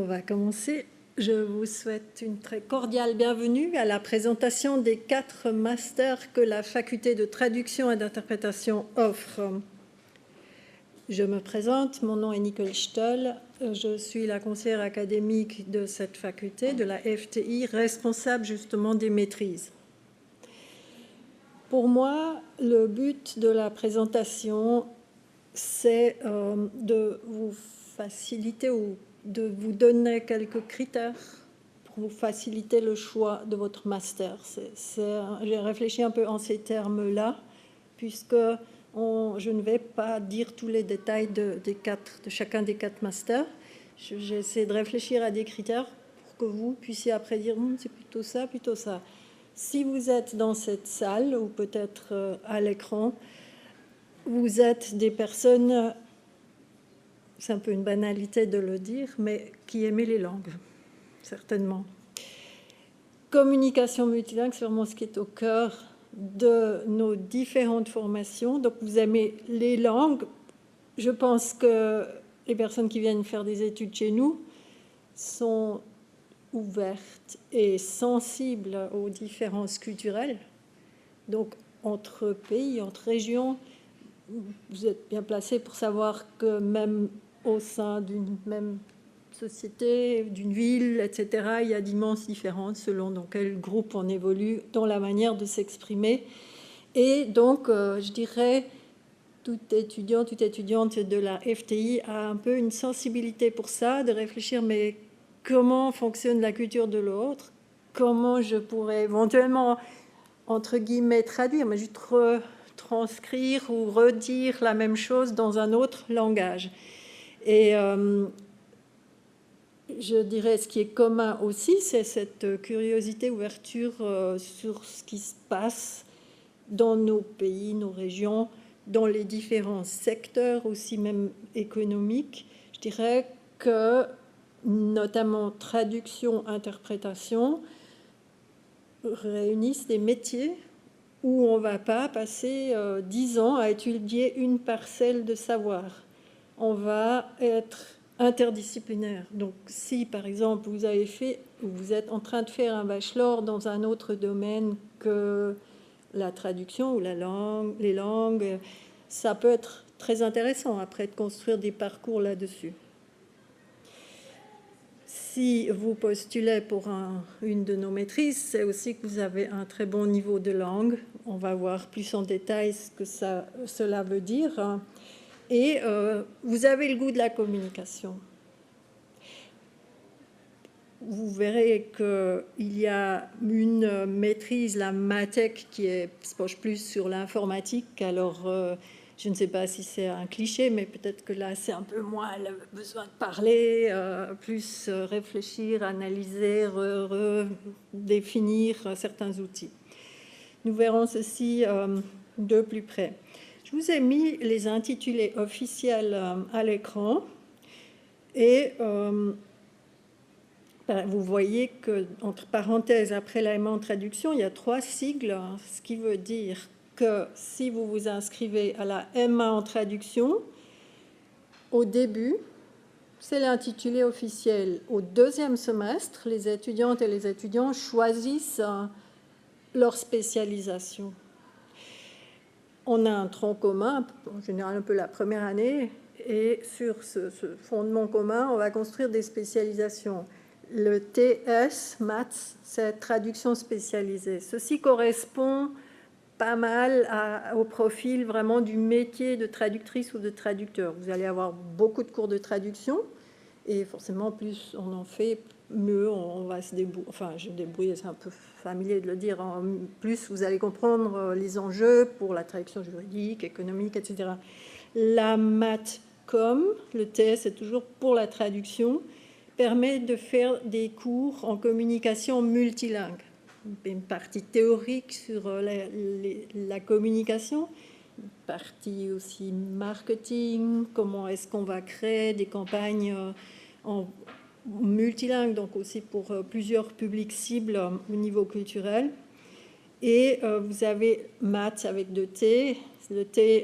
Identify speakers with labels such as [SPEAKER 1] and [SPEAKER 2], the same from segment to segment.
[SPEAKER 1] va commencer. Je vous souhaite une très cordiale bienvenue à la présentation des 4 masters que la faculté de traduction et d'interprétation offre. Je me présente, mon nom est Nicole Stoll, je suis la conseillère académique de cette faculté, de la FTI, responsable justement des maîtrises. Pour moi, le but de la présentation, c'est de vous faciliter ou de vous donner quelques critères pour vous faciliter le choix de votre master. J'ai réfléchi un peu en ces termes-là, puisque je ne vais pas dire tous les détails de chacun des 4 masters. J'essaie de réfléchir à des critères pour que vous puissiez après dire c'est plutôt ça, plutôt ça. Si vous êtes dans cette salle, ou peut-être à l'écran, vous êtes des personnes, c'est un peu une banalité de le dire, mais qui aiment les langues, certainement. Communication multilingue, c'est vraiment ce qui est au cœur de nos différentes formations. Donc, vous aimez les langues. Je pense que les personnes qui viennent faire des études chez nous sont ouvertes et sensibles aux différences culturelles. Donc, entre pays, entre régions, vous êtes bien placé pour savoir que même au sein d'une même société, d'une ville, etc., il y a d'immenses différences selon dans quel groupe on évolue, dans la manière de s'exprimer. Et donc, je dirais, tout étudiant, toute étudiante de la FTI a un peu une sensibilité pour ça, de réfléchir, mais comment fonctionne la culture de l'autre, comment je pourrais éventuellement, entre guillemets, traduire, mais juste transcrire ou redire la même chose dans un autre langage. Et je dirais ce qui est commun aussi, c'est cette curiosité, ouverture sur ce qui se passe dans nos pays, nos régions, dans les différents secteurs aussi même économiques. Je dirais que notamment traduction, interprétation réunissent des métiers où on ne va pas passer 10 ans à étudier une parcelle de savoir. On va être interdisciplinaire. Donc, si, par exemple, vous êtes en train de faire un bachelor dans un autre domaine que la traduction ou les langues, ça peut être très intéressant après de construire des parcours là-dessus. Si vous postulez pour une de nos maîtrises, c'est aussi que vous avez un très bon niveau de langue. On va voir plus en détail ce que cela veut dire. Et vous avez le goût de la communication. Vous verrez qu'il y a une maîtrise, la MATEC, qui se penche plus sur l'informatique. Alors, je ne sais pas si c'est un cliché, mais peut-être que là, c'est un peu moins le besoin de parler, plus réfléchir, analyser, redéfinir certains outils. Nous verrons ceci de plus près. Je vous ai mis les intitulés officiels à l'écran et vous voyez que, entre parenthèses, après l'élément de traduction, il y a 3 sigles, ce qui veut dire que si vous vous inscrivez à la MA en traduction, au début, c'est l'intitulé officiel. Au 2e semestre, les étudiantes et les étudiants choisissent leur spécialisation. On a un tronc commun, en général un peu la première année, et sur ce fondement commun, on va construire des spécialisations. Le TS, maths, c'est traduction spécialisée. Ceci correspond pas mal au profil vraiment du métier de traductrice ou de traducteur. Vous allez avoir beaucoup de cours de traduction, et forcément, plus on en fait, mieux on va se débrouiller. Enfin, je me débrouille, c'est un peu familier de le dire. Plus vous allez comprendre les enjeux pour la traduction juridique, économique, etc. La MATCOM, le TS, c'est toujours pour la traduction, permet de faire des cours en communication multilingue. Une partie théorique sur la communication, une partie aussi marketing, comment est-ce qu'on va créer des campagnes en multilingue, donc aussi pour plusieurs publics cibles au niveau culturel. Et vous avez maths avec 2 T,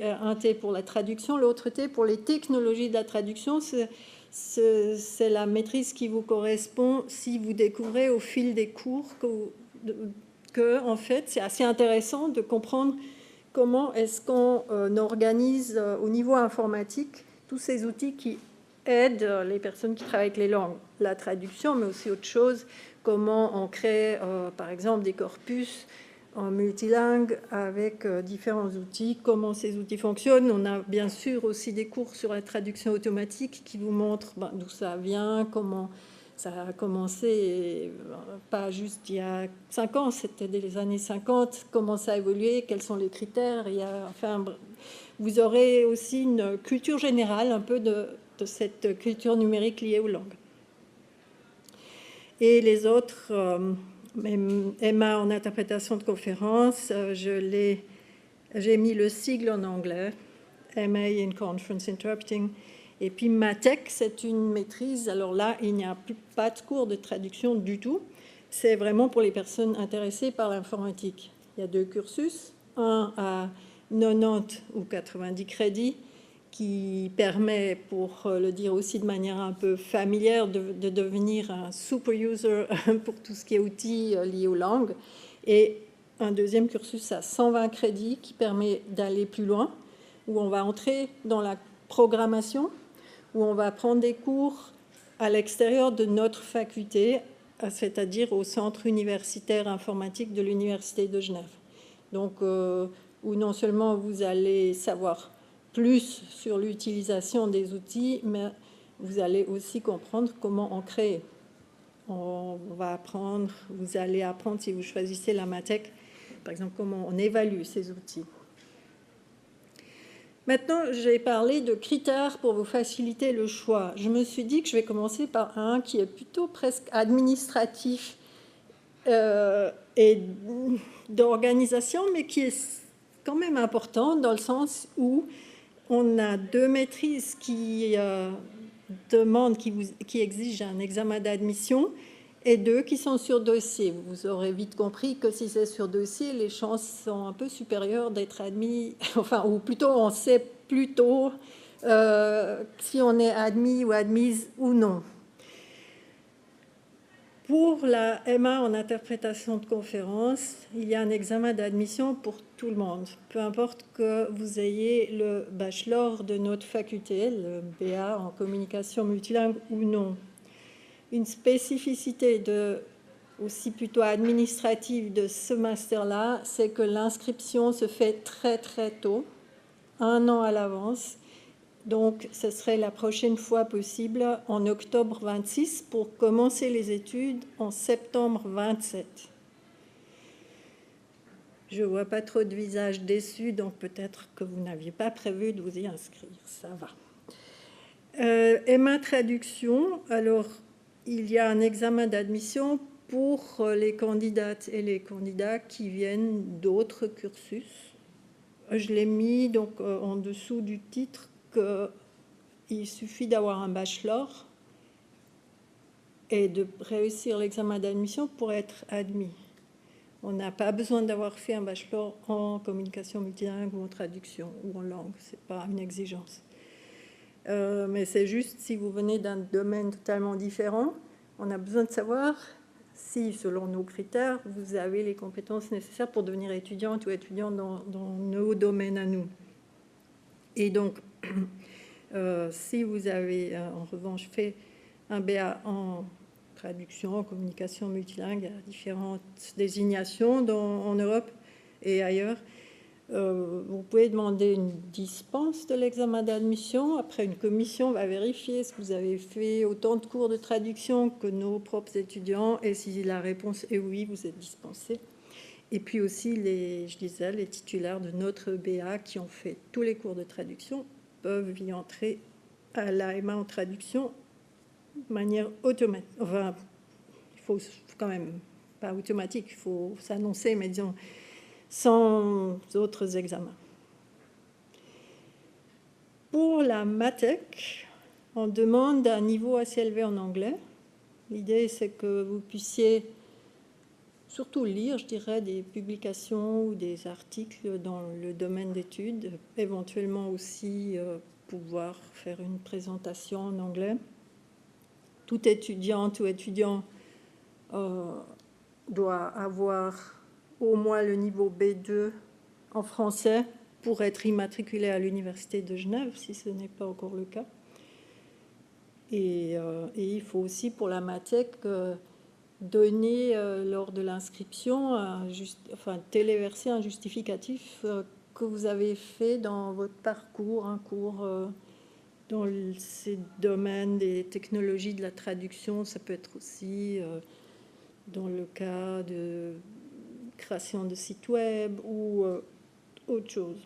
[SPEAKER 1] un T pour la traduction, l'autre T pour les technologies de la traduction. c'est la maîtrise qui vous correspond si vous découvrez au fil des cours que en fait, c'est assez intéressant de comprendre comment est-ce qu'on organise au niveau informatique tous ces outils qui aident les personnes qui travaillent avec les langues, la traduction, mais aussi autre chose, comment on crée, par exemple, des corpus en multilingue avec différents outils, comment ces outils fonctionnent. On a bien sûr aussi des cours sur la traduction automatique qui vous montrent d'où ça vient, comment ça a commencé, pas juste il y a 5 ans, c'était dès les années 50, comment ça a évolué, quels sont les critères. Vous aurez aussi une culture générale, un peu de cette culture numérique liée aux langues. Et les autres, Emma en interprétation de conférence, j'ai mis le sigle en anglais, MA in Conference Interpreting. Et puis MATEC, c'est une maîtrise. Alors là, il n'y a pas de cours de traduction du tout. C'est vraiment pour les personnes intéressées par l'informatique. Il y a 2 cursus, un à 90 ou 90 crédits, qui permet, pour le dire aussi de manière un peu familière, de devenir un super user pour tout ce qui est outils liés aux langues. Et un deuxième cursus à 120 crédits qui permet d'aller plus loin, où on va entrer dans la programmation, où on va prendre des cours à l'extérieur de notre faculté, c'est-à-dire au Centre universitaire informatique de l'Université de Genève. Donc, où non seulement vous allez savoir plus sur l'utilisation des outils, mais vous allez aussi comprendre comment en créer. Vous allez apprendre, si vous choisissez la MATEC, par exemple, comment on évalue ces outils. Maintenant, j'ai parlé de critères pour vous faciliter le choix. Je me suis dit que je vais commencer par un qui est plutôt presque administratif et d'organisation, mais qui est quand même important dans le sens où on a 2 maîtrises qui exigent un examen d'admission et 2 qui sont sur dossier. Vous aurez vite compris que si c'est sur dossier, les chances sont un peu supérieures d'être admis, ou plutôt on sait plutôt si on est admis ou admise ou non. Pour la MA en interprétation de conférence, il y a un examen d'admission pour tout le monde, peu importe que vous ayez le bachelor de notre faculté, le BA en communication multilingue ou non. Une spécificité aussi plutôt administrative de ce master-là, c'est que l'inscription se fait très très tôt, 1 an à l'avance. Donc, ce serait la prochaine fois possible en octobre 26 pour commencer les études en septembre 27. Je ne vois pas trop de visages déçus, donc peut-être que vous n'aviez pas prévu de vous y inscrire. Ça va. Emma Traduction, alors il y a un examen d'admission pour les candidates et les candidats qui viennent d'autres cursus. Je l'ai mis donc en dessous du titre qu'il suffit d'avoir un bachelor et de réussir l'examen d'admission pour être admis. On n'a pas besoin d'avoir fait un bachelor en communication multilingue ou en traduction ou en langue. Ce n'est pas une exigence. Mais c'est juste si vous venez d'un domaine totalement différent, on a besoin de savoir si, selon nos critères, vous avez les compétences nécessaires pour devenir étudiante ou étudiant dans nos domaines à nous. Et donc, si vous avez en revanche fait un BA en traduction, en communication multilingue, il y a différentes désignations en Europe et ailleurs, vous pouvez demander une dispense de l'examen d'admission. Après, une commission va vérifier si vous avez fait autant de cours de traduction que nos propres étudiants, et si la réponse est oui, vous êtes dispensé. Et puis aussi, les titulaires de notre BA qui ont fait tous les cours de traduction peuvent y entrer à l'AMA en traduction de manière automatique. Enfin, il faut quand même, pas automatique, il faut s'annoncer, mais disons, sans autres examens. Pour la MATEC, on demande un niveau assez élevé en anglais. L'idée, c'est que vous puissiez surtout lire, je dirais, des publications ou des articles dans le domaine d'études, éventuellement aussi pouvoir faire une présentation en anglais. toute étudiante ou étudiant doit avoir au moins le niveau B2 en français pour être immatriculé à l'Université de Genève, si ce n'est pas encore le cas. Et il faut aussi, pour la MATEC, donner lors de l'inscription, téléverser un justificatif que vous avez fait dans votre parcours, un cours dans ces domaines des technologies de la traduction. Ça peut être aussi dans le cas de création de sites web ou autre chose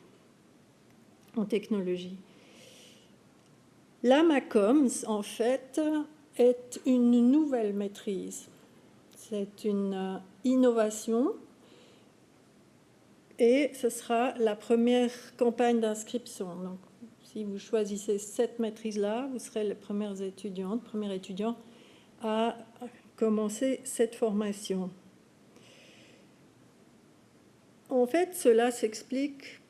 [SPEAKER 1] en technologie. La MACOMS, en fait, est une nouvelle maîtrise. C'est une innovation et ce sera la première campagne d'inscription. Donc, si vous choisissez cette maîtrise-là, vous serez les premiers étudiants à commencer cette formation. En fait, cela s'explique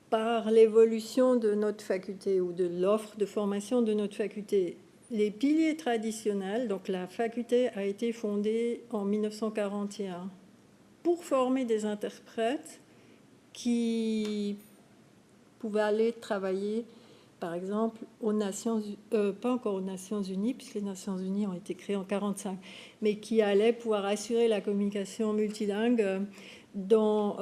[SPEAKER 1] par l'évolution de notre faculté ou de l'offre de formation de notre faculté. Les piliers traditionnels, donc la faculté a été fondée en 1941 pour former des interprètes qui pouvaient aller travailler, par exemple, pas encore aux Nations Unies, puisque les Nations Unies ont été créées en 1945, mais qui allaient pouvoir assurer la communication multilingue dans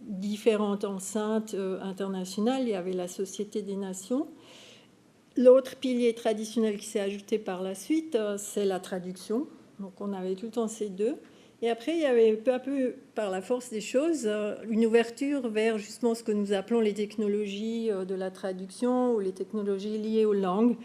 [SPEAKER 1] différentes enceintes internationales. Il y avait la Société des Nations. L'autre pilier traditionnel qui s'est ajouté par la suite, c'est la traduction. Donc on avait tout le temps ces deux. Et après, il y avait peu à peu, par la force des choses, une ouverture vers justement ce que nous appelons les technologies de la traduction ou les technologies liées aux langues.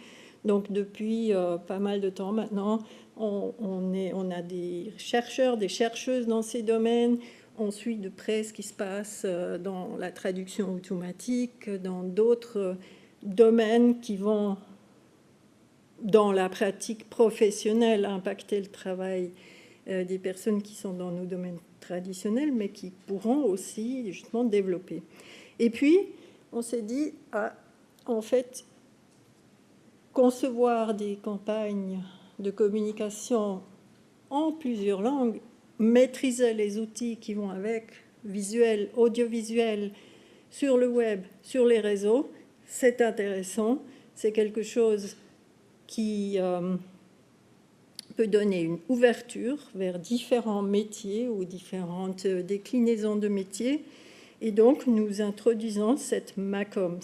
[SPEAKER 1] Donc depuis pas mal de temps maintenant, on a des chercheurs, des chercheuses dans ces domaines. On suit de près ce qui se passe dans la traduction automatique, dans d'autres domaines qui vont, dans la pratique professionnelle, impacter le travail des personnes qui sont dans nos domaines traditionnels, mais qui pourront aussi justement développer. Et puis, on s'est dit, en fait, concevoir des campagnes de communication en plusieurs langues, maîtriser les outils qui vont avec, visuels, audiovisuels, sur le web, sur les réseaux, c'est intéressant, c'est quelque chose qui peut donner une ouverture vers différents métiers ou différentes déclinaisons de métiers. Et donc, nous introduisons cette MACOMS.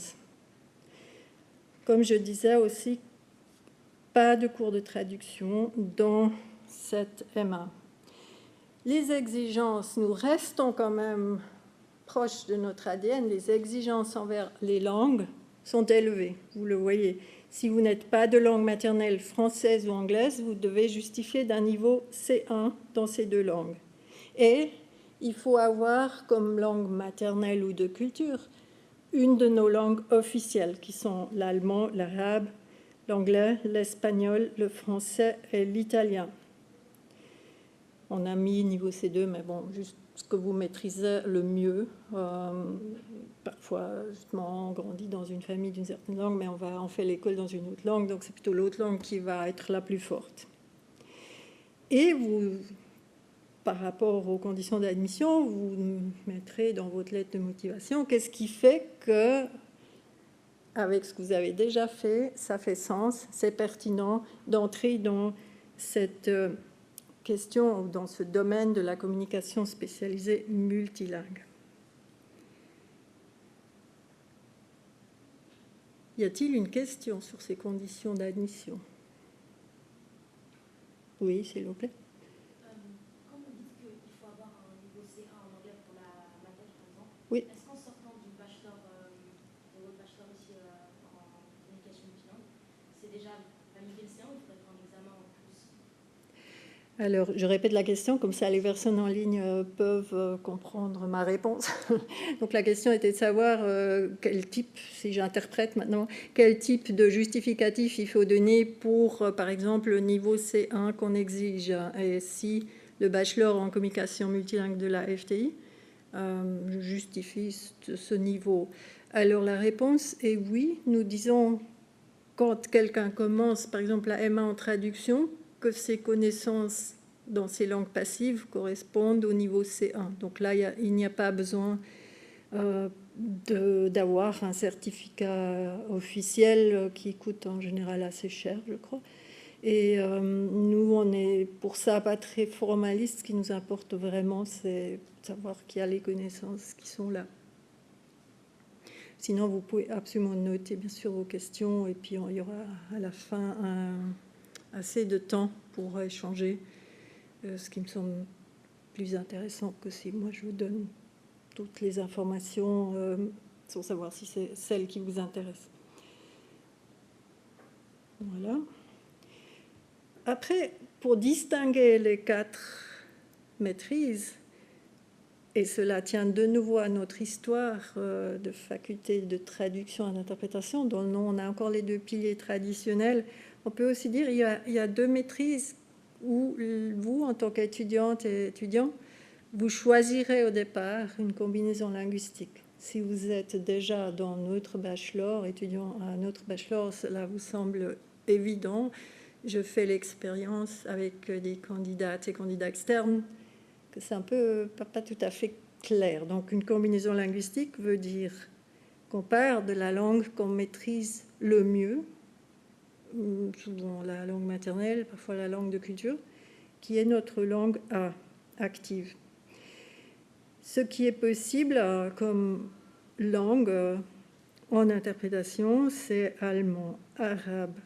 [SPEAKER 1] Comme je disais aussi, pas de cours de traduction dans cette MA. Les exigences, nous restons quand même proches de notre ADN. Les exigences envers les langues sont élevées, vous le voyez. Si vous n'êtes pas de langue maternelle française ou anglaise, vous devez justifier d'un niveau C1 dans ces deux langues. Et il faut avoir comme langue maternelle ou de culture une de nos langues officielles, qui sont l'allemand, l'arabe, l'anglais, l'espagnol, le français et l'italien. On a mis niveau C2, mais bon, juste ce que vous maîtrisez le mieux. Parfois, justement, on grandit dans une famille d'une certaine langue, mais on fait l'école dans une autre langue, donc c'est plutôt l'autre langue qui va être la plus forte. Et vous, par rapport aux conditions d'admission, vous mettrez dans votre lettre de motivation qu'est-ce qui fait que, avec ce que vous avez déjà fait, ça fait sens, c'est pertinent d'entrer dans cette question ou dans ce domaine de la communication spécialisée multilingue. Y a-t-il une question sur ces conditions d'admission? Oui, s'il vous plaît.
[SPEAKER 2] Comme vous dites qu'il faut avoir un niveau C1 en anglais pour la MATEC, par exemple,
[SPEAKER 1] oui.
[SPEAKER 2] Est-ce qu'en sortant du bachelor, de votre bachelor ici en communication multilingue, c'est déjà valider le C1 ou il faudrait faire un examen en plus?
[SPEAKER 1] Alors, je répète la question, comme ça les personnes en ligne peuvent comprendre ma réponse. Donc la question était de savoir quel type, si j'interprète maintenant, quel type de justificatif il faut donner pour, par exemple, le niveau C1 qu'on exige. Et si le bachelor en communication multilingue de la FTI justifie ce niveau. Alors la réponse est oui, nous disons quand quelqu'un commence, par exemple, la M1 en traduction, que ses connaissances dans ces langues passives correspondent au niveau C1. Donc là, il n'y a pas besoin d'avoir un certificat officiel qui coûte en général assez cher, je crois. Et nous, on est pour ça pas très formaliste. Ce qui nous importe vraiment, c'est savoir qu'il y a les connaissances qui sont là. Sinon, vous pouvez absolument noter, bien sûr, vos questions, et puis il y aura à la fin assez de temps pour échanger, ce qui me semble plus intéressant que si moi je vous donne toutes les informations sans savoir si c'est celle qui vous intéresse. Voilà. Après, pour distinguer les 4 maîtrises, et cela tient de nouveau à notre histoire de faculté de traduction et d'interprétation, dont le nom, on a encore les 2 piliers traditionnels. On peut aussi dire qu'il y a 2 maîtrises où vous, en tant qu'étudiante et étudiant, vous choisirez au départ une combinaison linguistique. Si vous êtes déjà dans notre bachelor, étudiant à notre bachelor, cela vous semble évident. Je fais l'expérience avec des candidates et candidats externes que c'est un peu pas tout à fait clair. Donc une combinaison linguistique veut dire qu'on part de la langue qu'on maîtrise le mieux, souvent la langue maternelle, parfois la langue de culture, qui est notre langue A, active. Ce qui est possible comme langue en interprétation, c'est allemand, arabe,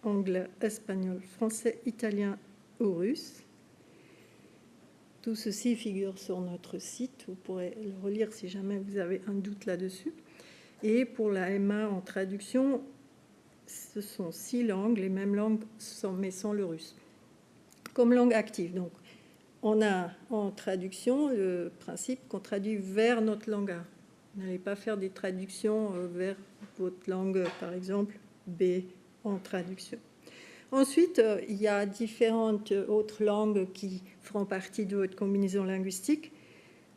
[SPEAKER 1] anglais, espagnol, français, italien ou russe. Tout ceci figure sur notre site, vous pourrez le relire si jamais vous avez un doute là-dessus. Et pour la M1 en traduction, ce sont 6 langues, les mêmes langues, mais sans le russe, comme langue active. Donc, on a en traduction le principe qu'on traduit vers notre langue A. Vous n'allez pas faire des traductions vers votre langue, par exemple, B en traduction. Ensuite, il y a différentes autres langues qui feront partie de votre combinaison linguistique.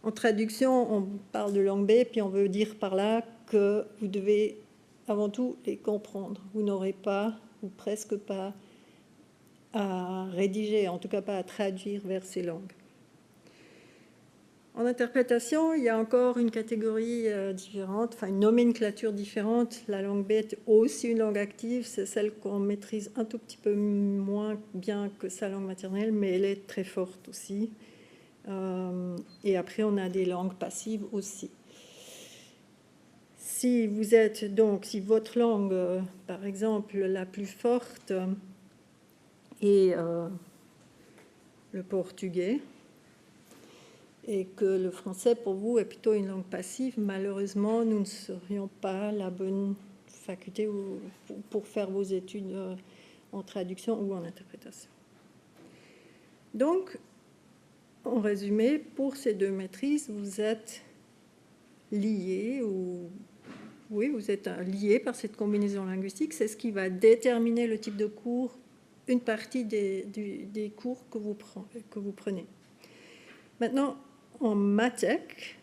[SPEAKER 1] En traduction, on parle de langue B, puis on veut dire par là que vous devez avant tout les comprendre. Vous n'aurez pas, ou presque pas, à rédiger, en tout cas pas à traduire vers ces langues. En interprétation, il y a encore une catégorie différente, enfin une nomenclature différente. La langue B est aussi une langue active, c'est celle qu'on maîtrise un tout petit peu moins bien que sa langue maternelle, mais elle est très forte aussi. Et après, on a des langues passives aussi. Si vous êtes donc, si votre langue, par exemple, la plus forte est le portugais, et que le français, pour vous, est plutôt une langue passive, malheureusement, nous ne serions pas la bonne faculté pour faire vos études en traduction ou en interprétation. Donc, en résumé, pour ces 2 maîtrises, vous êtes liés, vous êtes liés par cette combinaison linguistique. C'est ce qui va déterminer le type de cours, une partie des cours que vous prenez. Maintenant, en MATEC,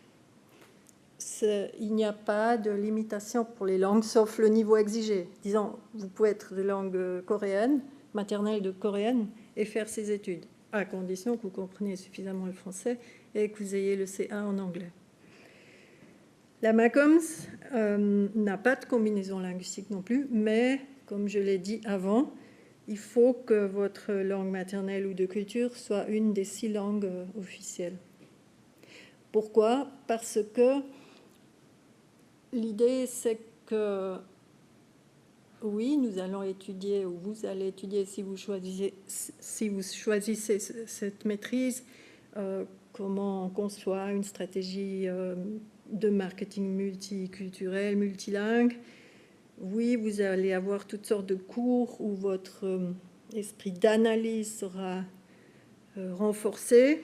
[SPEAKER 1] il n'y a pas de limitation pour les langues, sauf le niveau exigé. Disons, vous pouvez être de langue coréenne, maternelle de coréenne, et faire ces études, à condition que vous compreniez suffisamment le français et que vous ayez le C1 en anglais. La MACOMS n'a pas de combinaison linguistique non plus, mais, comme je l'ai dit avant, il faut que votre langue maternelle ou de culture soit une des 6 langues officielles. Pourquoi ? Parce que l'idée, c'est que, oui, nous allons étudier, ou vous allez étudier, si vous choisissez cette maîtrise, comment on conçoit une stratégie de marketing multiculturel, multilingue. Oui, vous allez avoir toutes sortes de cours où votre esprit d'analyse sera renforcé,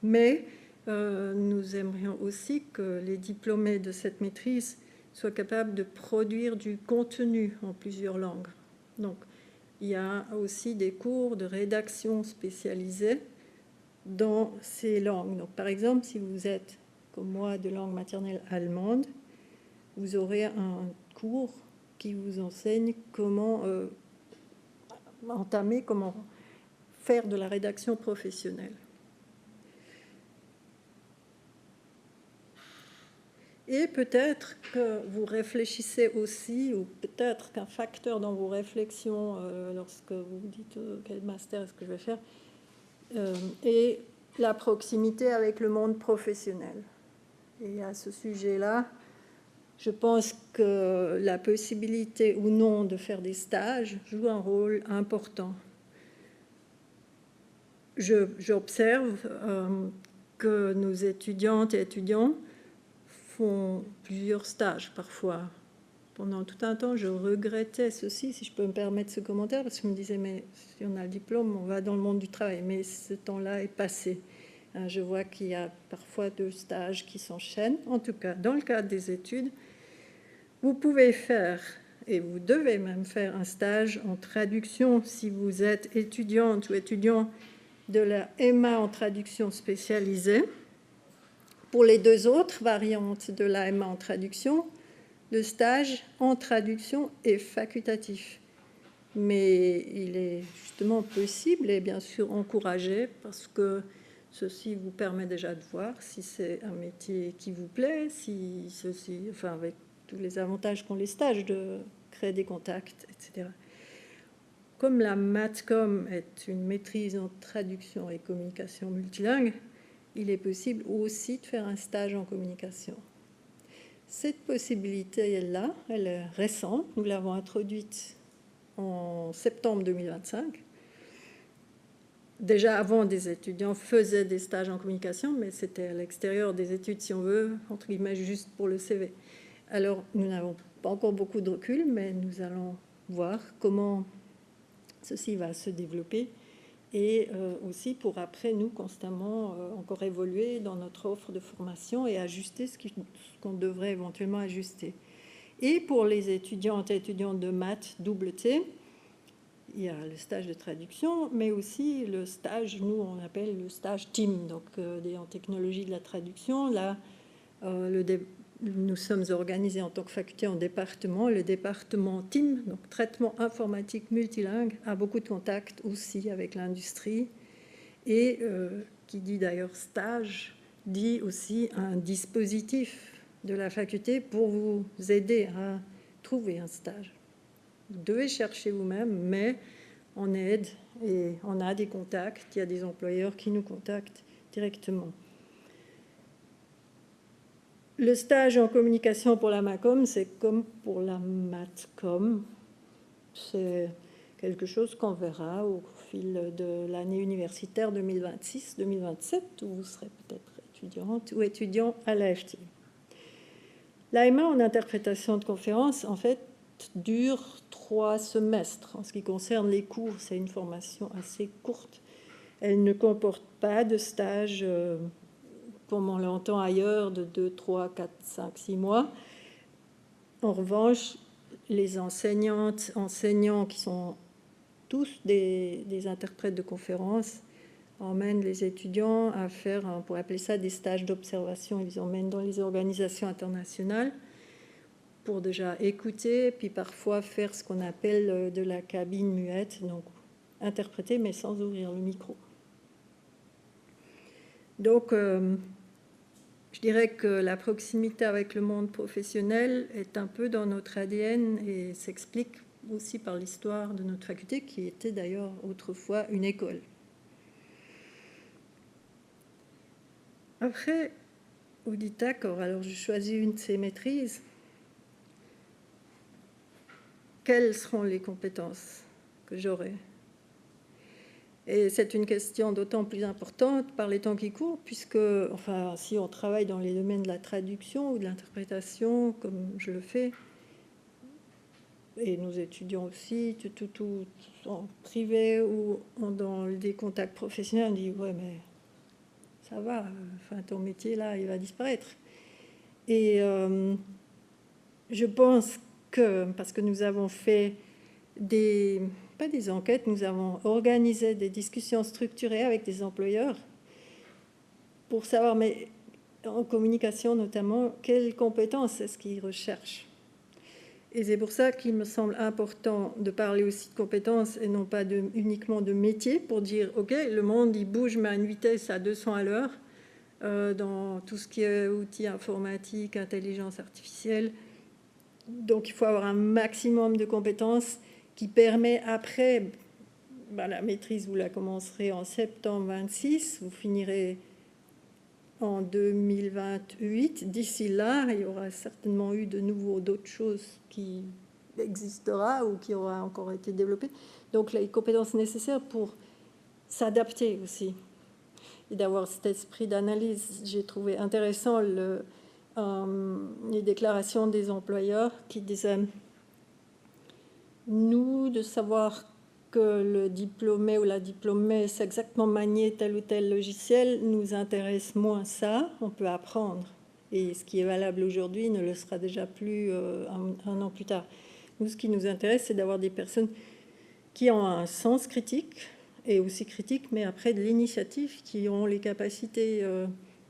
[SPEAKER 1] mais nous aimerions aussi que les diplômés de cette maîtrise soient capables de produire du contenu en plusieurs langues. Donc, il y a aussi des cours de rédaction spécialisés dans ces langues. Donc, par exemple, si vous êtes, comme moi, de langue maternelle allemande, vous aurez un cours qui vous enseigne comment entamer, comment faire de la rédaction professionnelle. Et peut-être que vous réfléchissez aussi, ou peut-être qu'un facteur dans vos réflexions, lorsque vous vous dites quel master est-ce que je vais faire, est la proximité avec le monde professionnel. Et à ce sujet-là, je pense que la possibilité ou non de faire des stages joue un rôle important. J'observe que nos étudiantes et étudiants font plusieurs stages parfois. Pendant tout un temps, je regrettais ceci, si je peux me permettre ce commentaire, parce que je me disais, mais si on a le diplôme, on va dans le monde du travail. Mais ce temps-là est passé. Je vois qu'il y a parfois 2 stages qui s'enchaînent. En tout cas, dans le cadre des études, vous pouvez faire, et vous devez même faire un stage en traduction si vous êtes étudiante ou étudiant de la MA en traduction spécialisée. Pour les 2 autres variantes de la MA en traduction, le stage en traduction est facultatif. Mais il est justement possible et bien sûr encouragé parce que ceci vous permet déjà de voir si c'est un métier qui vous plaît, si ceci, enfin avec tous les avantages qu'ont les stages de créer des contacts, etc. Comme la MATCOM est une maîtrise en traduction et communication multilingue, il est possible aussi de faire un stage en communication. Cette possibilité-là, elle est récente. Nous l'avons introduite en septembre 2025. Déjà avant, des étudiants faisaient des stages en communication, mais c'était à l'extérieur des études, si on veut, entre guillemets, juste pour le CV. Alors, nous n'avons pas encore beaucoup de recul, mais nous allons voir comment ceci va se développer et aussi pour après, nous, constamment encore évoluer dans notre offre de formation et ajuster ce qu'on devrait éventuellement ajuster. Et pour les étudiantes et étudiants de maths double T, il y a le stage de traduction, mais aussi le stage, nous on appelle le stage TEAM, donc en technologie de la traduction. Là, nous sommes organisés en tant que faculté en département. Le département TEAM, donc traitement informatique multilingue, a beaucoup de contacts aussi avec l'industrie. Et qui dit d'ailleurs stage, dit aussi un dispositif de la faculté pour vous aider à trouver un stage. Vous devez chercher vous-même, mais on aide et on a des contacts. Il y a des employeurs qui nous contactent directement. Le stage en communication pour la MACOM, c'est comme pour la MATCOM. C'est quelque chose qu'on verra au fil de l'année universitaire 2026-2027, où vous serez peut-être étudiante ou étudiant à l'AFT. L'AMA en interprétation de conférences, en fait, dure 3 semestres. En ce qui concerne les cours, c'est une formation assez courte. Elle ne comporte pas de stage, comme on l'entend ailleurs, de 2, 3, 4, 5, 6 mois. En revanche, les enseignantes, enseignants qui sont tous des interprètes de conférences emmènent les étudiants à faire, on pourrait appeler ça des stages d'observation. Ils les emmènent dans les organisations internationales pour déjà écouter, puis parfois faire ce qu'on appelle de la cabine muette, donc interpréter mais sans ouvrir le micro. Donc, je dirais que la proximité avec le monde professionnel est un peu dans notre ADN et s'explique aussi par l'histoire de notre faculté, qui était d'ailleurs autrefois une école. Après, vous dites d'accord, alors je choisis une de ces maîtrises. Quelles seront les compétences que j'aurai? Et c'est une question d'autant plus importante par les temps qui courent, puisque, enfin, si on travaille dans les domaines de la traduction ou de l'interprétation, comme je le fais, et nous étudions aussi, tout en privé ou dans des contacts professionnels, on dit « ouais, mais ça va, enfin, ton métier, là, il va disparaître ». Et je pense que, parce que nous avons fait pas des enquêtes, nous avons organisé des discussions structurées avec des employeurs pour savoir, mais en communication notamment, quelles compétences est-ce qu'ils recherchent. Et c'est pour ça qu'il me semble important de parler aussi de compétences et non pas uniquement de métier, pour dire, OK, le monde, il bouge, mais à une vitesse à 200 à l'heure, dans tout ce qui est outils informatiques, intelligence artificielle. Donc, il faut avoir un maximum de compétences qui permet après, la maîtrise, vous la commencerez en septembre 26, vous finirez en 2028. D'ici là, il y aura certainement eu de nouveau d'autres choses qui existera ou qui aura encore été développées. Donc, les compétences nécessaires pour s'adapter aussi et d'avoir cet esprit d'analyse. J'ai trouvé intéressant les déclarations des employeurs qui disaient nous, de savoir que le diplômé ou la diplômée sait exactement manier tel ou tel logiciel, nous intéresse moins ça, on peut apprendre. Et ce qui est valable aujourd'hui ne le sera déjà plus un an plus tard. Nous, ce qui nous intéresse, c'est d'avoir des personnes qui ont un sens critique, et aussi critique, mais après de l'initiative, qui ont les capacités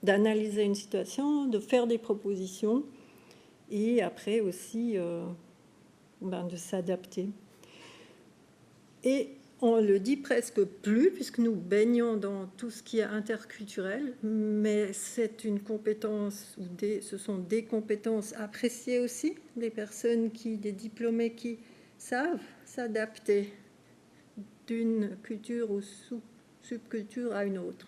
[SPEAKER 1] d'analyser une situation, de faire des propositions, et après aussi de s'adapter. Et on le dit presque plus, puisque nous baignons dans tout ce qui est interculturel, mais c'est une compétence, ce sont des compétences appréciées aussi, des personnes des diplômés qui savent s'adapter d'une culture ou subculture à une autre.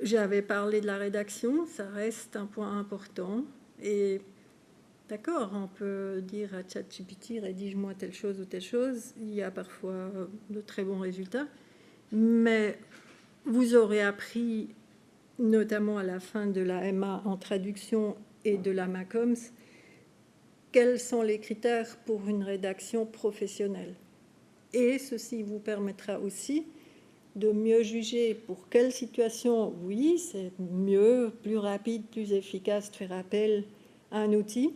[SPEAKER 1] J'avais parlé de la rédaction, ça reste un point important, et d'accord, on peut dire à ChatGPT, rédige-moi telle chose ou telle chose. Il y a parfois de très bons résultats. Mais vous aurez appris, notamment à la fin de la MA en traduction et de la MACOMS, quels sont les critères pour une rédaction professionnelle. Et ceci vous permettra aussi de mieux juger pour quelle situation, oui, c'est mieux, plus rapide, plus efficace de faire appel à un outil.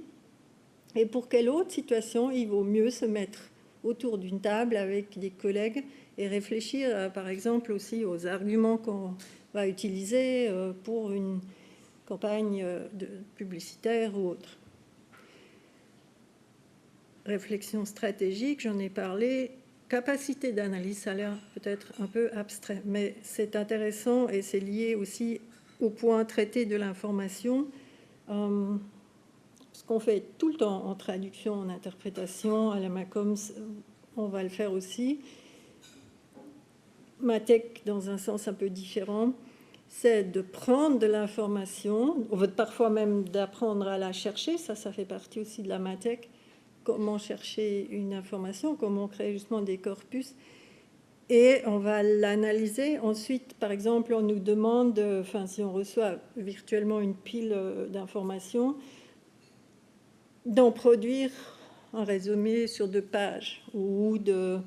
[SPEAKER 1] Et pour quelle autre situation il vaut mieux se mettre autour d'une table avec des collègues et réfléchir, par exemple, aussi aux arguments qu'on va utiliser pour une campagne publicitaire ou autre. Réflexion stratégique, j'en ai parlé. Capacité d'analyse, ça a l'air peut-être un peu abstrait, mais c'est intéressant et c'est lié aussi au point traité de l'information. Ce qu'on fait tout le temps en traduction, en interprétation, à la MACOMS, on va le faire aussi. MATEC, dans un sens un peu différent, c'est de prendre de l'information, parfois même d'apprendre à la chercher, ça fait partie aussi de la MATEC, comment chercher une information, comment créer justement des corpus, et on va l'analyser. Ensuite, par exemple, on nous demande, si on reçoit virtuellement une pile d'informations, d'en produire un résumé sur 2 pages ou de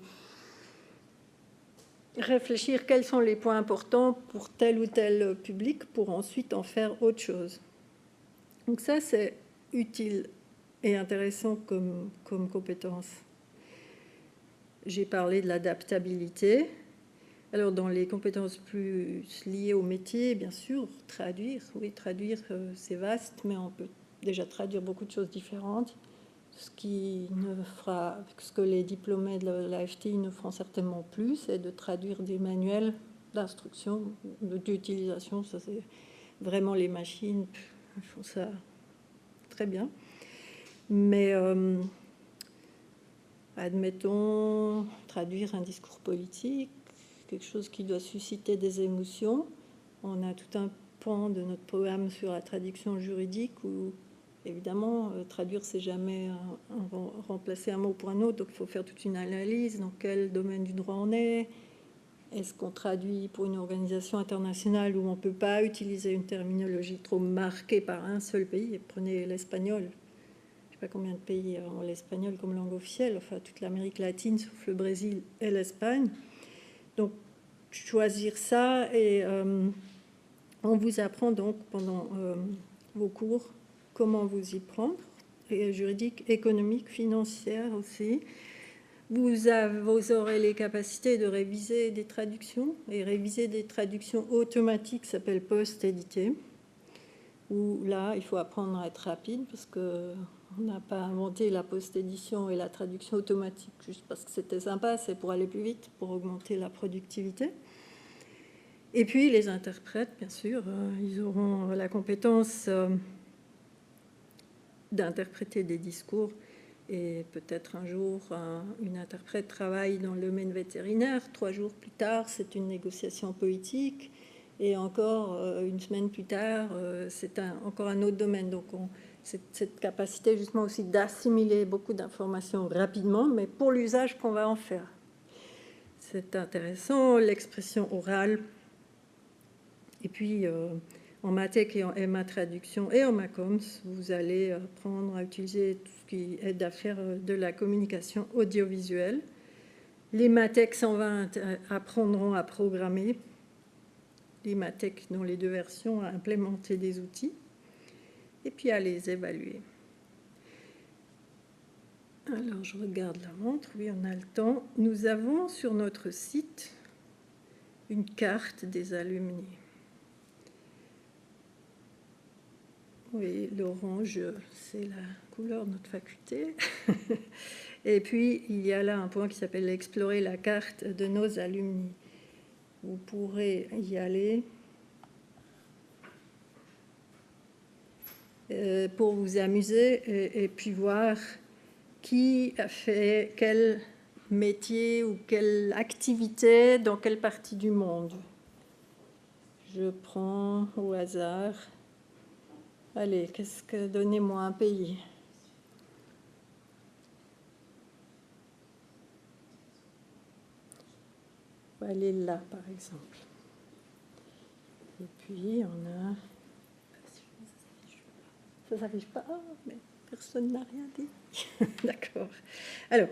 [SPEAKER 1] réfléchir quels sont les points importants pour tel ou tel public pour ensuite en faire autre chose. Donc ça, c'est utile et intéressant comme compétence. J'ai parlé de l'adaptabilité. Alors, dans les compétences plus liées au métier, bien sûr, traduire, c'est vaste, mais on peut déjà traduire beaucoup de choses différentes. Ce que les diplômés de l'AFTI ne feront certainement plus, c'est de traduire des manuels d'instruction, d'utilisation. Ça, c'est vraiment les machines, ils font ça très bien. Mais admettons, traduire un discours politique, quelque chose qui doit susciter des émotions. On a tout un pan de notre programme sur la traduction juridique où, évidemment, traduire, c'est jamais remplacer un mot pour un autre, donc il faut faire toute une analyse. Dans quel domaine du droit on est? Est-ce qu'on traduit pour une organisation internationale où on ne peut pas utiliser une terminologie trop marquée par un seul pays? Prenez l'espagnol. Je ne sais pas combien de pays ont l'espagnol comme langue officielle, enfin toute l'Amérique latine, sauf le Brésil et l'Espagne. Donc, choisir ça, et on vous apprend donc pendant vos cours comment vous y prendre, et juridique, économique, financière aussi. Vous aurez les capacités de réviser des traductions, et réviser des traductions automatiques s'appelle post-édité, où là, il faut apprendre à être rapide, parce que On n'a pas inventé la post-édition et la traduction automatique juste parce que c'était sympa, c'est pour aller plus vite, pour augmenter la productivité. Et puis les interprètes, bien sûr, ils auront la compétence d'interpréter des discours. Et peut-être un jour, une interprète travaille dans le domaine vétérinaire. 3 jours plus tard, c'est une négociation poétique. Et encore une semaine plus tard, c'est encore un autre domaine. Donc, cette capacité justement aussi d'assimiler beaucoup d'informations rapidement, mais pour l'usage qu'on va en faire. C'est intéressant, l'expression orale. Et puis, en Matec et en MA Traduction et en MACOMS, vous allez apprendre à utiliser tout ce qui aide à faire de la communication audiovisuelle. Les Matec 120 apprendront à programmer. Les Matec dans les 2 versions à implémenter des outils et puis à les évaluer. Alors, je regarde la montre. Oui, on a le temps. Nous avons sur notre site une carte des alumni. Oui, l'orange, c'est la couleur de notre faculté. Et puis, il y a là un point qui s'appelle « Explorer la carte de nos alumni ». Vous pourrez y aller pour vous amuser et puis voir qui a fait quel métier ou quelle activité dans quelle partie du monde. Je prends au hasard... Allez, donnez-moi un pays. On va aller là, par exemple. Et puis, on a... Ça ne s'affiche pas. Ah, mais personne n'a rien dit. D'accord. Alors,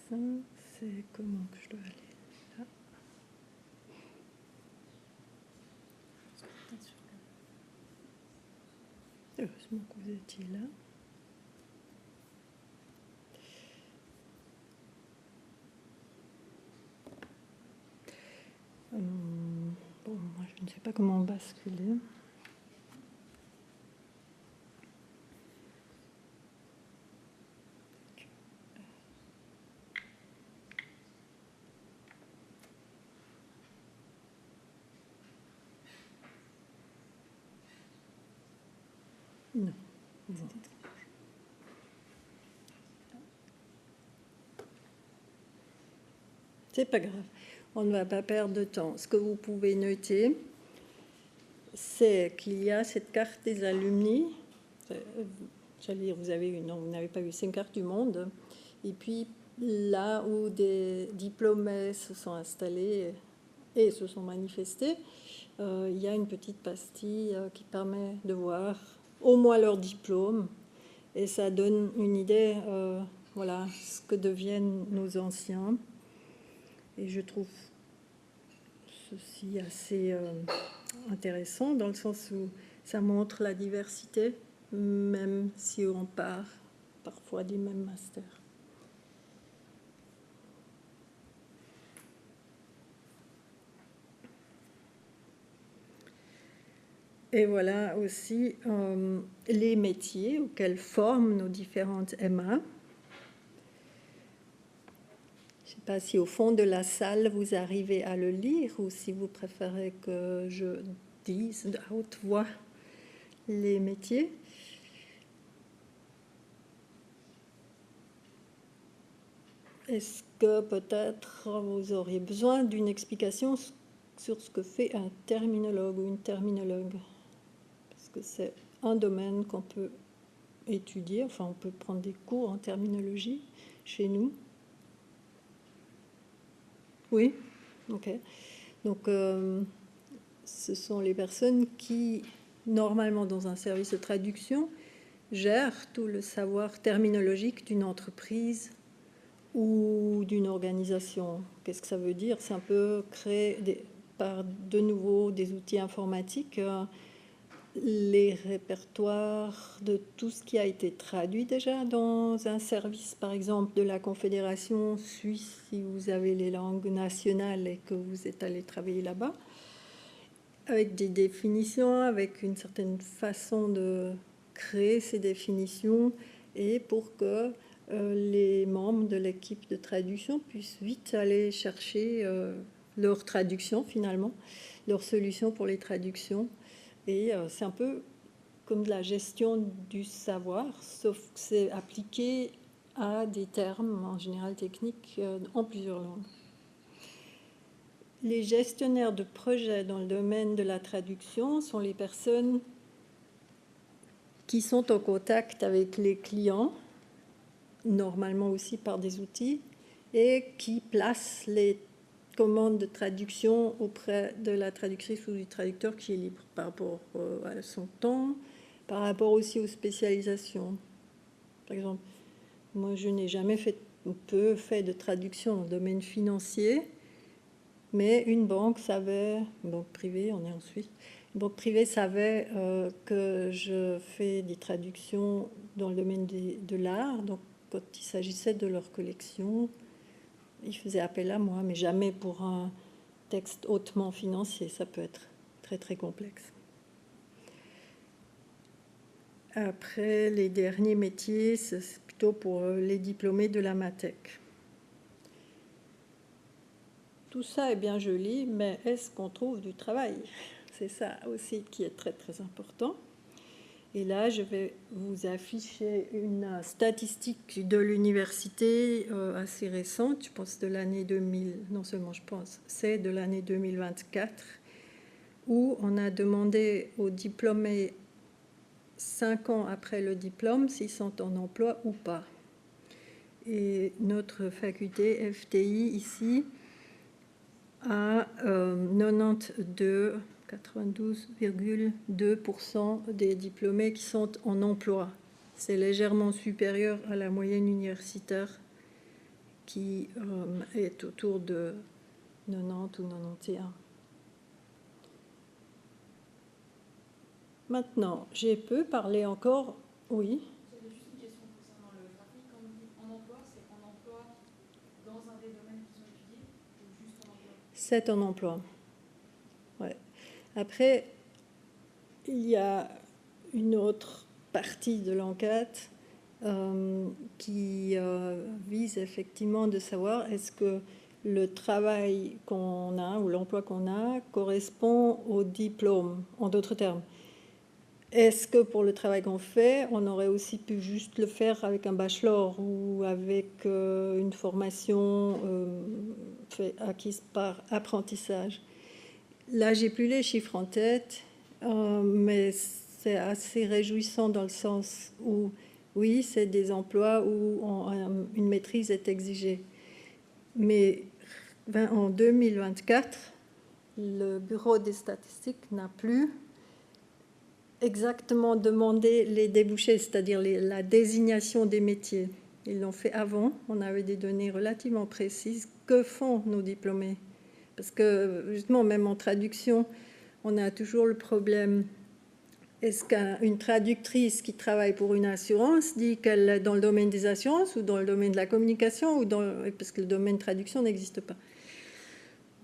[SPEAKER 1] ça, c'est comment que je dois aller là? Heureusement que vous étiez là. Bon, moi, je ne sais pas comment basculer. Non. C'est pas grave. On ne va pas perdre de temps. Ce que vous pouvez noter, c'est qu'il y a cette carte des alumni. J'allais dire, vous n'avez pas vu, c'est une carte du monde. Et puis, là où des diplômés se sont installés et se sont manifestés, il y a une petite pastille qui permet de voir au moins leur diplôme. Et ça donne une idée, voilà, ce que deviennent nos anciens. Et je trouve ceci assez intéressant dans le sens où ça montre la diversité, même si on part parfois des mêmes masters. Et voilà aussi les métiers auxquels forment nos différentes MA. Je ne sais pas si au fond de la salle vous arrivez à le lire ou si vous préférez que je dise à haute voix les métiers. Est-ce que peut-être vous auriez besoin d'une explication sur ce que fait un terminologue ou une terminologue? Parce que c'est un domaine qu'on peut étudier, enfin on peut prendre des cours en terminologie chez nous. Oui, ok. Donc, ce sont les personnes qui, normalement dans un service de traduction, gèrent tout le savoir terminologique d'une entreprise ou d'une organisation. Qu'est-ce que ça veut dire? C'est un peu créer par de nouveau des outils informatiques les répertoires de tout ce qui a été traduit déjà dans un service, par exemple, de la Confédération suisse, si vous avez les langues nationales et que vous êtes allé travailler là-bas. avec des définitions, avec une certaine façon de créer ces définitions, et pour que les membres de l'équipe de traduction puissent vite aller chercher leur traduction finalement, leur solution pour les traductions. Et c'est un peu comme de la gestion du savoir, sauf que c'est appliqué à des termes en général techniques en plusieurs langues. Les gestionnaires de projets dans le domaine de la traduction sont les personnes qui sont en contact avec les clients, normalement aussi par des outils, et qui placent les commandes de traduction auprès de la traductrice ou du traducteur qui est libre par rapport à son temps, par rapport aussi aux spécialisations. Par exemple, moi je n'ai jamais fait de traduction dans le domaine financier, mais une banque savait, une banque privée, on est en Suisse, une banque privée savait que je fais des traductions dans le domaine de l'art, donc quand il s'agissait de leur collection, ils faisaient appel à moi, mais jamais pour un texte hautement financier, ça peut être très très complexe. Après, les derniers métiers, c'est plutôt pour les diplômés de la MATEC. Tout ça est bien joli, mais est-ce qu'on trouve du travail? C'est ça aussi qui est très très important. Et là, je vais vous afficher une statistique de l'université assez récente, je pense de l'année 2000, non seulement je pense, c'est de l'année 2024, où on a demandé aux diplômés 5 ans après le diplôme s'ils sont en emploi ou pas. Et notre faculté FTI ici a 92,2% des diplômés qui sont en emploi. C'est légèrement supérieur à la moyenne universitaire qui est autour de 90 ou 91. Maintenant, j'ai peu parlé encore. Oui.
[SPEAKER 3] J'avais juste une question concernant le graphique. Quand on dit en emploi, c'est en emploi dans un des domaines qui sont étudiés ou juste en emploi?
[SPEAKER 1] C'est en emploi. Ouais. Après, il y a une autre partie de l'enquête qui vise effectivement de savoir est-ce que le travail qu'on a ou l'emploi qu'on a correspond au diplôme, en d'autres termes. Est-ce que pour le travail qu'on fait, on aurait aussi pu juste le faire avec un bachelor ou avec une formation acquise par apprentissage? Là, j'ai plus les chiffres en tête, mais c'est assez réjouissant dans le sens où, oui, c'est des emplois où une maîtrise est exigée. Mais en 2024, le Bureau des statistiques n'a plus exactement demandé les débouchés, c'est-à-dire la désignation des métiers. Ils l'ont fait avant, on avait des données relativement précises. Que font nos diplômés? Parce que justement, même en traduction, on a toujours le problème. Est-ce qu'une traductrice qui travaille pour une assurance dit qu'elle est dans le domaine des assurances ou dans le domaine de la communication parce que le domaine de traduction n'existe pas.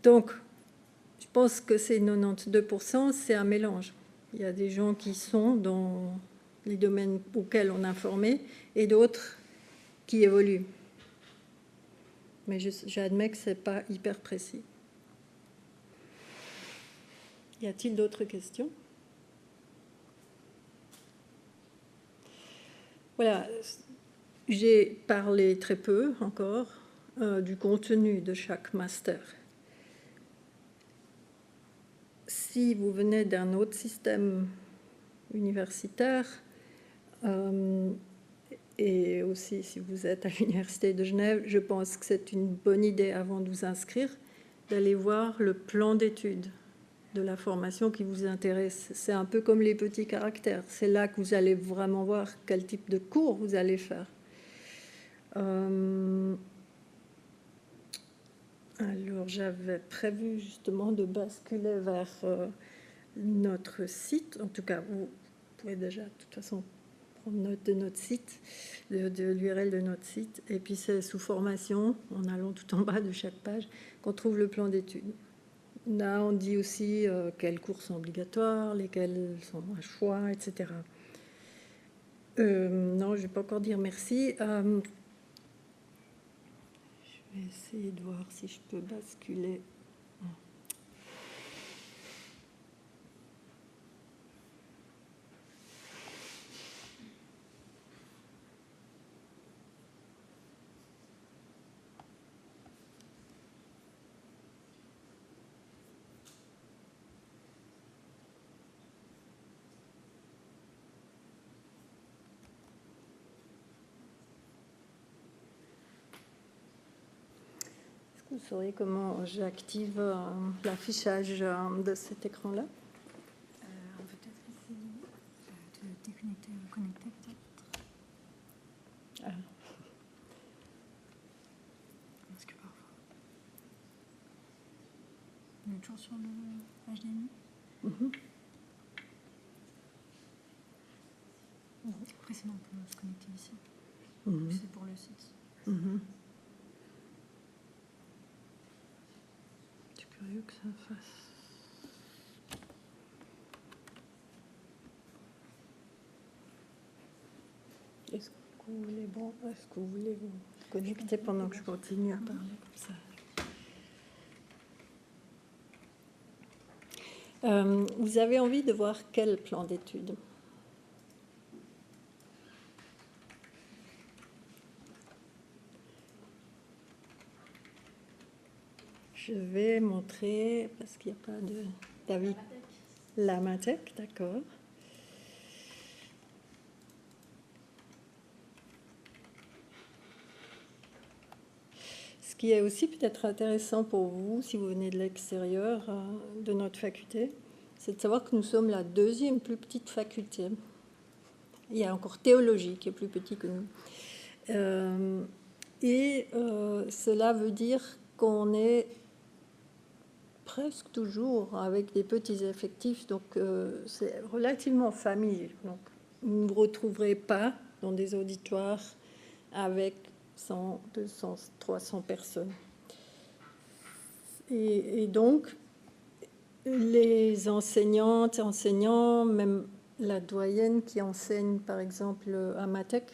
[SPEAKER 1] Donc, je pense que ces 92%, c'est un mélange. Il y a des gens qui sont dans les domaines auxquels on a formé et d'autres qui évoluent. Mais j'admets que ce n'est pas hyper précis. Y a-t-il d'autres questions? Voilà, j'ai parlé très peu encore du contenu de chaque master. Si vous venez d'un autre système universitaire, et aussi si vous êtes à l'Université de Genève, je pense que c'est une bonne idée avant de vous inscrire d'aller voir le plan d'études de la formation qui vous intéresse. C'est un peu comme les petits caractères. C'est là que vous allez vraiment voir quel type de cours vous allez faire. Alors, j'avais prévu justement de basculer vers notre site. En tout cas, vous pouvez déjà, de toute façon, prendre note de notre site, de l'URL de notre site. Et puis, c'est sous formation, en allant tout en bas de chaque page, qu'on trouve le plan d'études. Là, on dit aussi quels cours sont obligatoires, lesquels sont à choix, etc. Non, je ne vais pas encore dire merci. Je vais essayer de voir si je peux basculer. Vous saurez comment j'active l'affichage de cet écran-là?
[SPEAKER 4] On peut peut-être essayer de déconnecter ou connecter peut-être.
[SPEAKER 1] Ah.
[SPEAKER 4] Parce que parfois... On est toujours sur le HDMI. Après, sinon, on peut se connecter ici. C'est pour le site.
[SPEAKER 1] C'est curieux que ça fasse. Est-ce que vous voulez, est-ce que vous voulez vous connecter pendant que je continue à parler comme ça? Vous avez envie de voir quel plan d'études? Je vais montrer, parce qu'il n'y a pas de... David. La Matec, d'accord. Ce qui est aussi peut-être intéressant pour vous, si vous venez de l'extérieur de notre faculté, c'est de savoir que nous sommes la deuxième plus petite faculté. Il y a encore théologie qui est plus petit que nous. Cela veut dire qu'on est presque toujours avec des petits effectifs, donc c'est relativement familier. Donc, vous ne retrouverez pas dans des auditoires avec 100, 200, 300 personnes. Et donc, les enseignantes et enseignants, même la doyenne qui enseigne par exemple à Matec,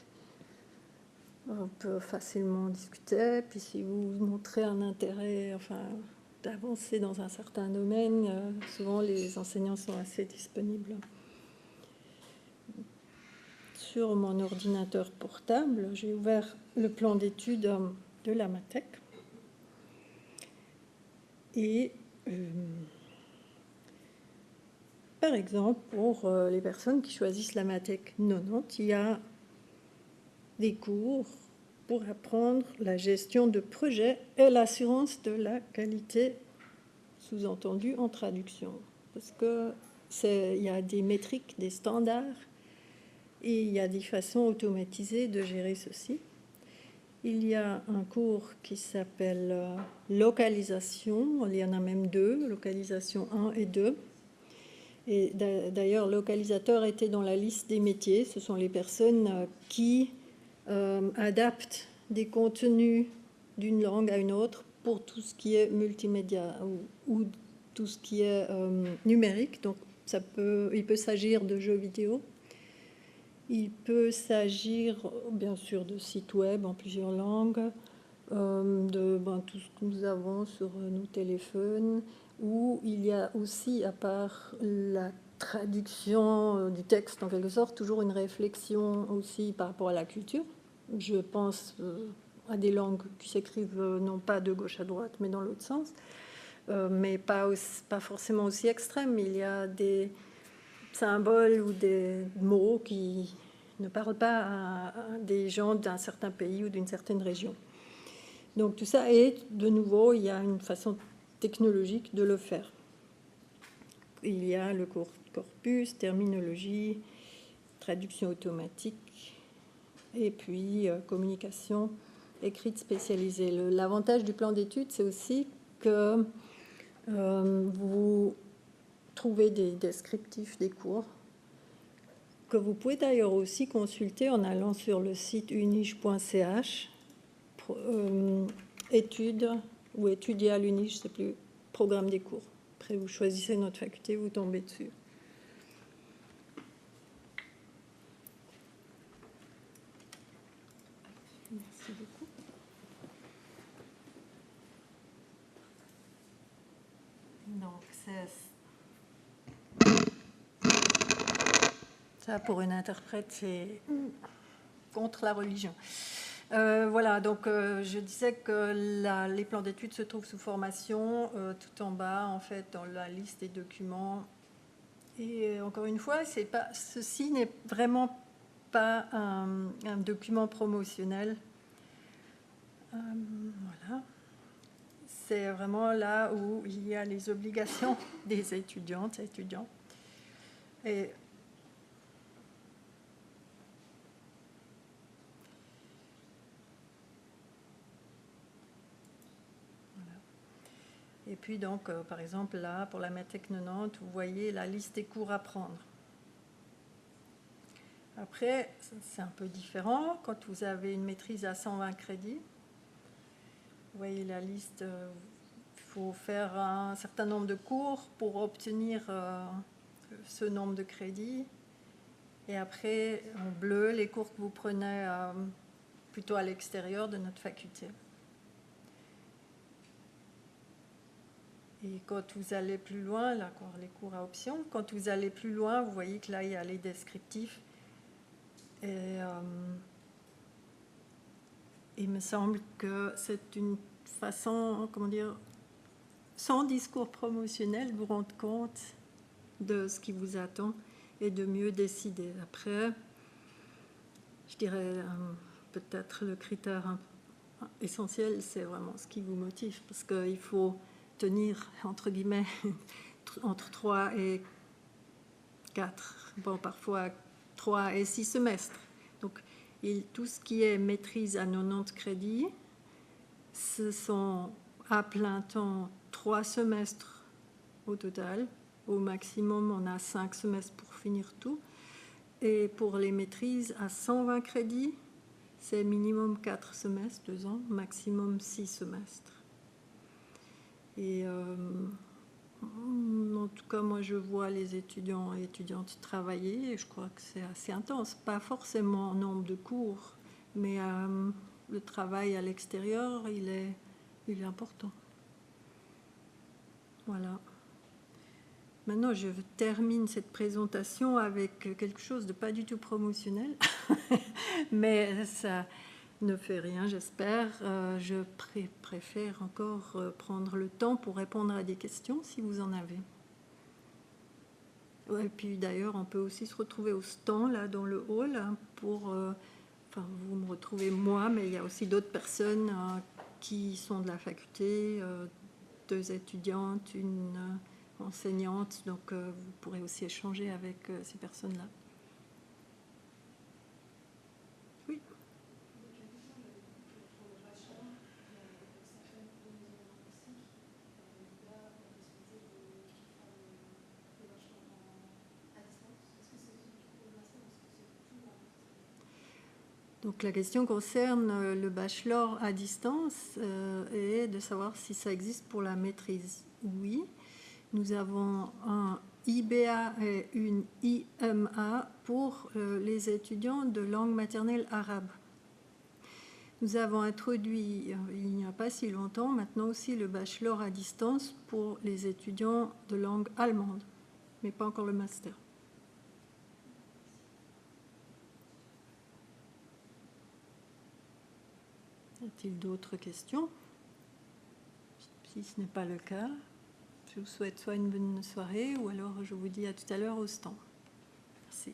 [SPEAKER 1] on peut facilement discuter. Puis si vous montrez un intérêt, enfin, d'avancer dans un certain domaine, souvent les enseignants sont assez disponibles. Sur mon ordinateur portable, j'ai ouvert le plan d'études de la Matec. Et par exemple, pour les personnes qui choisissent la Matec 90, il y a des cours pour apprendre la gestion de projet et l'assurance de la qualité, sous-entendu en traduction. Parce qu'il y a des métriques, des standards, et il y a des façons automatisées de gérer ceci. Il y a un cours qui s'appelle localisation, il y en a même deux, localisation 1 et 2. Et d'ailleurs, localisateur était dans la liste des métiers. Ce sont les personnes qui adaptent des contenus d'une langue à une autre pour tout ce qui est multimédia ou tout ce qui est numérique. Donc, il peut s'agir de jeux vidéo. Il peut s'agir, bien sûr, de sites web en plusieurs langues, de tout ce que nous avons sur nos téléphones, où il y a aussi, à part la traduction du texte en quelque sorte, toujours une réflexion aussi par rapport à la culture. Je pense à des langues qui s'écrivent non pas de gauche à droite, mais dans l'autre sens, mais pas forcément aussi extrême. Il y a des symboles ou des mots qui ne parlent pas à des gens d'un certain pays ou d'une certaine région. Donc tout ça, et de nouveau, il y a une façon technologique de le faire. Il y a le corpus, terminologie, traduction automatique, et puis communication écrite spécialisée. L'avantage du plan d'études, c'est aussi que vous trouvez des descriptifs des cours, que vous pouvez d'ailleurs aussi consulter en allant sur le site unige.ch, études ou étudier à l'Unige, je ne sais plus, programme des cours. après vous choisissez notre faculté, vous tombez dessus. Merci beaucoup. Donc, ça, pour une interprète, c'est contre la religion. Voilà, donc je disais que les plans d'études se trouvent sous formation, tout en bas, en fait, dans la liste des documents. Et encore une fois, ceci n'est vraiment pas un document promotionnel. Voilà. C'est vraiment là où il y a les obligations des étudiantes et étudiants. Et Et puis donc, par exemple, là, pour la METEC 90, vous voyez la liste des cours à prendre. Après, c'est un peu différent. Quand vous avez une maîtrise à 120 crédits, vous voyez la liste, il faut faire un certain nombre de cours pour obtenir ce nombre de crédits. Et après, en bleu, les cours que vous prenez plutôt à l'extérieur de notre faculté. Et quand vous allez plus loin, là, les cours à option, quand vous allez plus loin, vous voyez que là, il y a les descriptifs. Et il me semble que c'est une façon, comment dire, sans discours promotionnel, vous rendre compte de ce qui vous attend et de mieux décider. Après, je dirais peut-être le critère essentiel, c'est vraiment ce qui vous motive, parce qu'il faut tenir, entre guillemets, entre 3 et 4, bon, parfois 3 et 6 semestres. Donc, tout ce qui est maîtrise à 90 crédits, ce sont à plein temps 3 semestres au total. Au maximum, on a 5 semestres pour finir tout. Et pour les maîtrises à 120 crédits, c'est minimum 4 semestres, 2 ans, maximum 6 semestres. Et en tout cas, moi, je vois les étudiants et étudiantes travailler et je crois que c'est assez intense. Pas forcément en nombre de cours, mais le travail à l'extérieur, il est important. Voilà. Maintenant, je termine cette présentation avec quelque chose de pas du tout promotionnel, mais ça ne fait rien, j'espère. Je préfère encore prendre le temps pour répondre à des questions, si vous en avez. Et puis d'ailleurs, on peut aussi se retrouver au stand, là, dans le hall, hein, pour... enfin, vous me retrouvez moi, mais il y a aussi d'autres personnes qui sont de la faculté, 2 étudiantes, une enseignante, donc vous pourrez aussi échanger avec ces personnes-là. Oui. Donc la question concerne le bachelor à distance et de savoir si ça existe pour la maîtrise. Oui, nous avons un IBA et une IMA pour les étudiants de langue maternelle arabe. Nous avons introduit, il n'y a pas si longtemps, maintenant aussi le bachelor à distance pour les étudiants de langue allemande, mais pas encore le master. Y a-t-il d'autres questions? Si ce n'est pas le cas, je vous souhaite soit une bonne soirée ou alors je vous dis à tout à l'heure au stand. Merci.